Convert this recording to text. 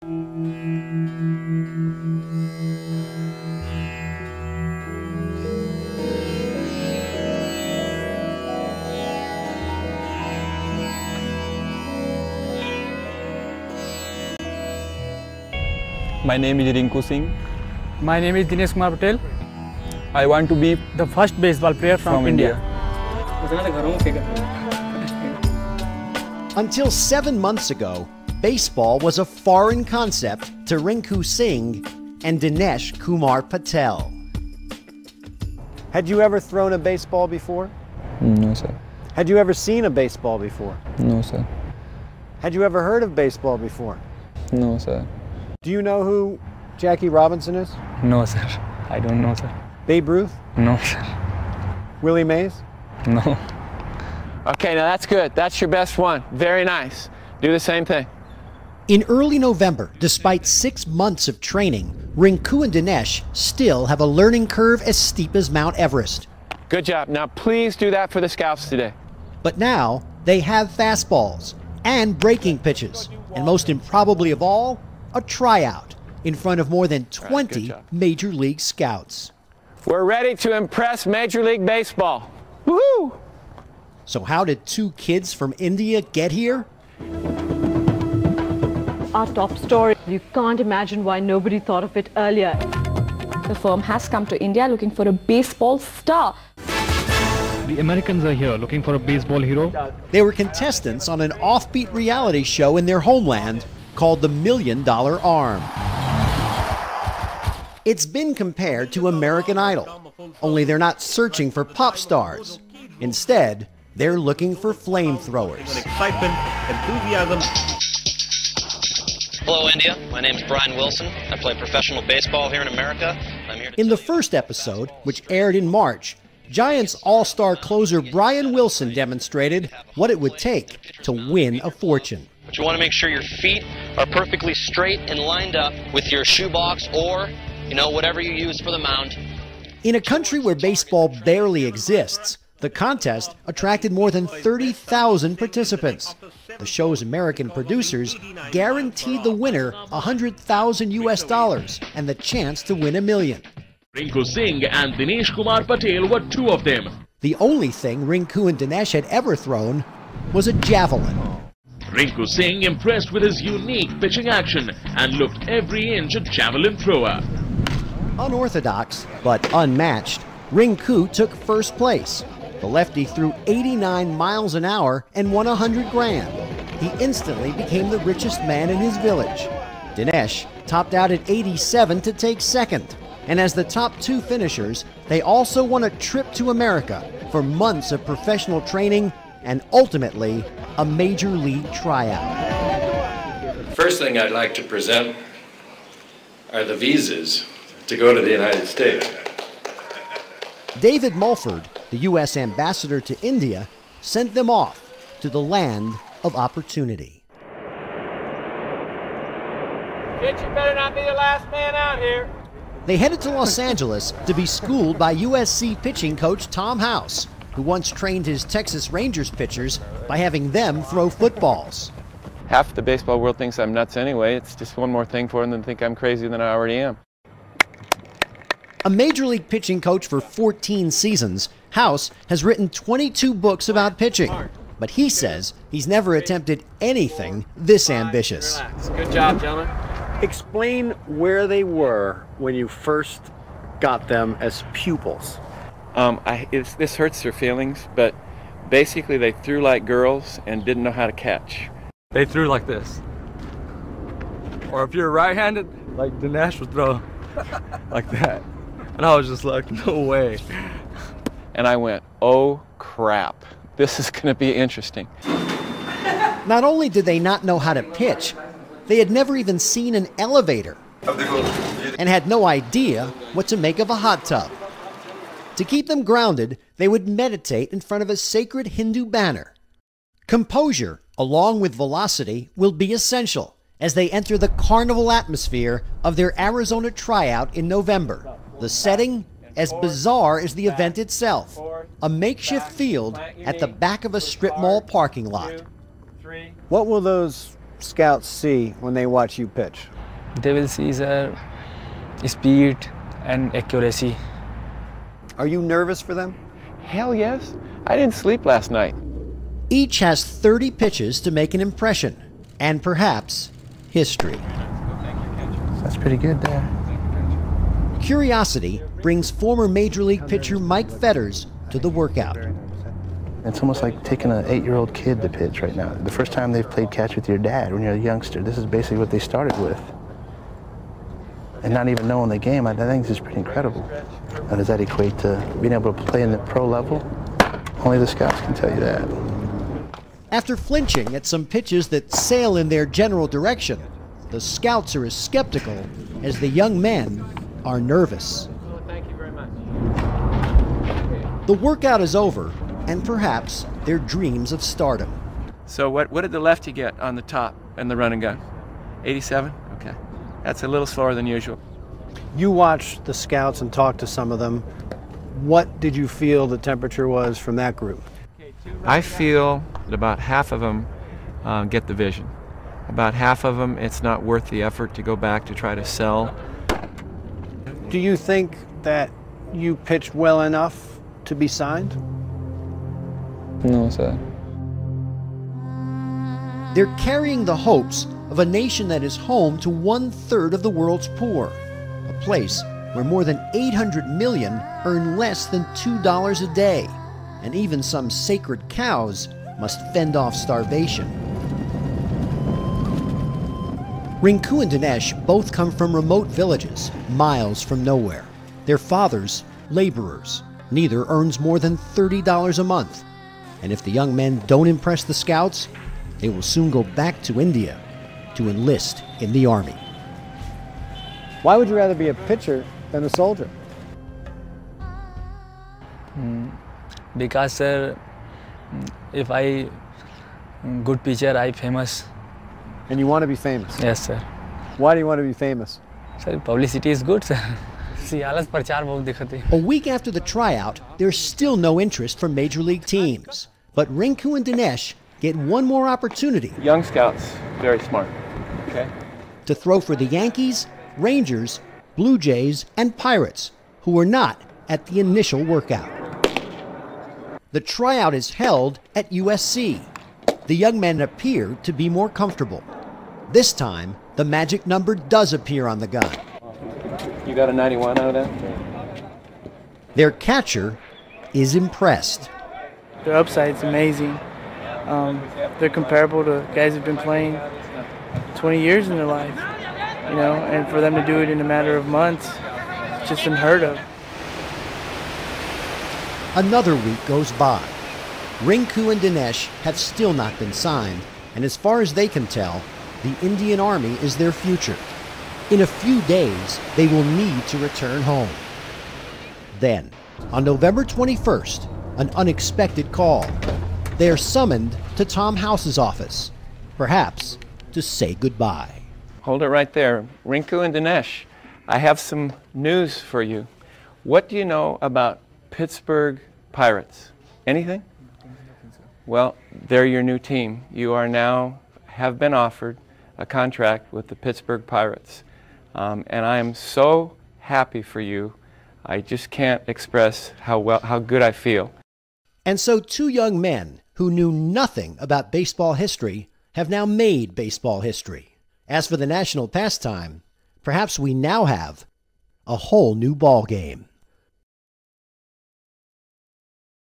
My name is Rinku Singh. My name is Dinesh Kumar Patel. I want to be the first baseball player from India. Until 7 months ago, baseball was a foreign concept to Rinku Singh and Dinesh Kumar Patel. Had you ever thrown a baseball before? No, sir. Had you ever seen a baseball before? No, sir. Had you ever heard of baseball before? No, sir. Do you know who Jackie Robinson is? No, sir. I don't know, sir. Babe Ruth? No, sir. Willie Mays? No. Okay, now that's good. That's your best one. Very nice. Do the same thing. In early November, despite 6 months of training, Rinku and Dinesh still have a learning curve as steep as Mount Everest. Good job. Now please do that for the scouts today. But now they have fastballs and breaking pitches, and most improbably of all, a tryout in front of more than 20 Major League scouts. We're ready to impress Major League Baseball. Woohoo! So how did 2 kids from India get here? Our top story. You can't imagine why nobody thought of it earlier. The firm has come to India looking for a baseball star. The Americans are here looking for a baseball hero. They were contestants on an offbeat reality show in their homeland called the $1 Million Arm. It's been compared to American Idol, only they're not searching for pop stars. Instead, they're looking for flamethrowers. Excitement, enthusiasm. Hello, India. My name is Brian Wilson. I play professional baseball here in America. I'm here in the first episode, which aired in March, Giants all-star closer Brian Wilson demonstrated what it would take to win a fortune. But you want to make sure your feet are perfectly straight and lined up with your shoebox or, whatever you use for the mound. In a country where baseball barely exists, the contest attracted more than 30,000 participants. The show's American producers guaranteed the winner $100,000 and the chance to win $1 million. Rinku Singh and Dinesh Kumar Patel were 2 of them. The only thing Rinku and Dinesh had ever thrown was a javelin. Rinku Singh impressed with his unique pitching action and looked every inch a javelin thrower. Unorthodox but unmatched, Rinku took first place. The lefty threw 89 miles an hour and won $100,000. He instantly became the richest man in his village. Dinesh topped out at 87 to take second. And as the top 2 finishers, they also won a trip to America for months of professional training and ultimately a major league tryout. First thing I'd like to present are the visas to go to the United States. David Mulford, the U.S. ambassador to India, sent them off to the land of opportunity. Kid, you better not be the last man out here. They headed to Los Angeles to be schooled by USC pitching coach Tom House, who once trained his Texas Rangers pitchers by having them throw footballs. Half the baseball world thinks I'm nuts anyway. It's just one more thing for them to think I'm crazier than I already am. A major league pitching coach for 14 seasons, House has written 22 books about pitching. But he says he's never attempted anything this ambitious. Good job, gentlemen. Explain where they were when you first got them as pupils. This hurts their feelings, but basically they threw like girls and didn't know how to catch. They threw like this. Or if you're right-handed, like Dinesh would throw like that. And I was just like, no way. And I went, oh crap, this is going to be interesting. Not only did they not know how to pitch, they had never even seen an elevator and had no idea what to make of a hot tub. To keep them grounded, they would meditate in front of a sacred Hindu banner. Composure, along with velocity, will be essential as they enter the carnival atmosphere of their Arizona tryout in November. The setting, as bizarre as the event itself, a makeshift field at the back of a strip mall parking lot. What will those scouts see when they watch you pitch? They will see their speed and accuracy. Are you nervous for them? Hell yes. I didn't sleep last night. Each has 30 pitches to make an impression, and perhaps history. That's pretty good there. Curiosity brings former Major League pitcher Mike Fetters to the workout. It's almost like taking an 8-year-old kid to pitch right now. The first time they've played catch with your dad when you're a youngster, this is basically what they started with. And not even knowing the game, I think this is pretty incredible. How does that equate to being able to play in the pro level? Only the scouts can tell you that. After flinching at some pitches that sail in their general direction, the scouts are as skeptical as the young men are nervous. Thank you very much. The workout is over, and perhaps their dreams of stardom. So what did the lefty get on the top and the run and gun? 87? Okay. That's a little slower than usual. You watched the scouts and talked to some of them. What did you feel the temperature was from that group? I feel that about half of them get the vision. About half of them, it's not worth the effort to go back to try to sell. Do you think that you pitched well enough to be signed? No, sir. They're carrying the hopes of a nation that is home to 1/3 of the world's poor, a place where more than 800 million earn less than $2 a day, and even some sacred cows must fend off starvation. Rinku and Dinesh both come from remote villages, miles from nowhere. Their fathers, laborers. Neither earns more than $30 a month. And if the young men don't impress the scouts, they will soon go back to India to enlist in the army. Why would you rather be a pitcher than a soldier? Because, sir, if I good pitcher, I famous. And you want to be famous? Yes, sir. Why do you want to be famous? Sir, publicity is good, sir. A week after the tryout, there's still no interest from major league teams. But Rinku and Dinesh get one more opportunity. Young scouts, very smart. Okay. To throw for the Yankees, Rangers, Blue Jays, and Pirates, who were not at the initial workout. The tryout is held at USC. The young men appear to be more comfortable. This time, the magic number does appear on the gun. You got a 91 out of that? Their catcher is impressed. Their upside's amazing. They're comparable to guys who've been playing 20 years in their life, you know, and for them to do it in a matter of months, it's just unheard of. Another week goes by. Rinku and Dinesh have still not been signed, and as far as they can tell, the Indian Army is their future. In a few days, they will need to return home. Then, on November 21st, an unexpected call. They are summoned to Tom House's office, perhaps to say goodbye. Hold it right there. Rinku and Dinesh, I have some news for you. What do you know about Pittsburgh Pirates? Anything? Well, they're your new team. You are now have been offered a contract with the Pittsburgh Pirates. And I am so happy for you. I just can't express how good I feel. And so two young men who knew nothing about baseball history have now made baseball history. As for the national pastime, perhaps we now have a whole new ball game.